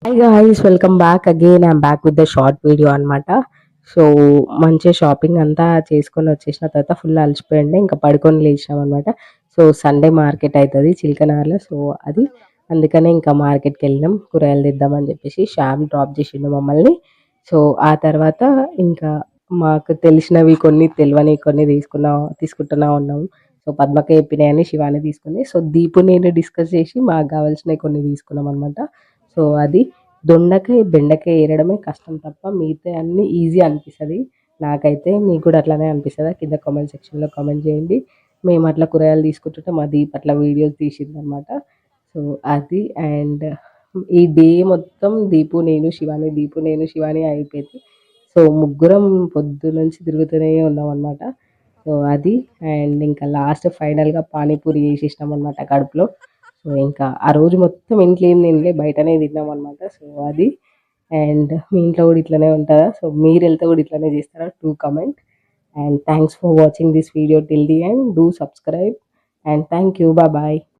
Hi guys, welcome back again. I'm back with the short video అనమాట. So మంచిగా shopping అంతా చేసుకొని వచ్చేసిన తర్వాత ఫుల్ అలసిపోయిండే, ఇంకా పడుకొని లేచినాం అనమాట. సో సండే మార్కెట్ అవుతుంది చిలకనారులో. సో అది అందుకనే ఇంకా మార్కెట్కి వెళ్ళినాం కూరగాయలు తెద్దామని చెప్పేసి. శ్యామ్ డ్రాప్ చేసిండు మమ్మల్ని. సో ఆ తర్వాత ఇంకా మాకు తెలిసినవి కొన్ని, తెలియని కొన్ని తీసుకుంటున్నా ఉన్నాము. సో పద్మక చెప్పినాయని శివాని తీసుకుంది. సో దీపు నేను డిస్కస్ చేసి మాకు కావాల్సినవి కొన్ని తీసుకున్నాం అనమాట. సో అది దొండకాయ, బెండకాయ ఏరడమే కష్టం తప్ప మిగతా అన్నీ ఈజీ అనిపిస్తది. నాకైతే. మీకు కూడా అట్లానే అనిపిస్తదా? కింద కామెంట్ సెక్షన్‌లో కామెంట్ చేయండి. మేము అట్లా కూరగాయలు తీసుకుంటుంటే మా దీప్ అట్లా వీడియోస్ తీసిందనమాట. సో అది అండ్ ఈ డే మొత్తం దీపు, నేను, శివాని అయిపోయింది. సో ముగ్గురం పొద్దున్నుంచి తిరుగుతూనే ఉన్నామనమాట. సో అది అండ్ ఇంకా లాస్ట్ ఫైనల్‌గా పానీపూరి చేసేసినామనమాట కడుపులో. సో ఇంకా ఆ రోజు మొత్తం ఇంట్లో ఏం తినలే, బయటనే తిన్నామనమాట. సో అది అండ్ మీ ఇంట్లో కూడా ఇట్లనే ఉంటదా? సో మీరు వెళ్తే కూడా ఇట్లనే చేస్తారా? To comment. And thanks for watching this video till the end. Do subscribe and thank you. Bye.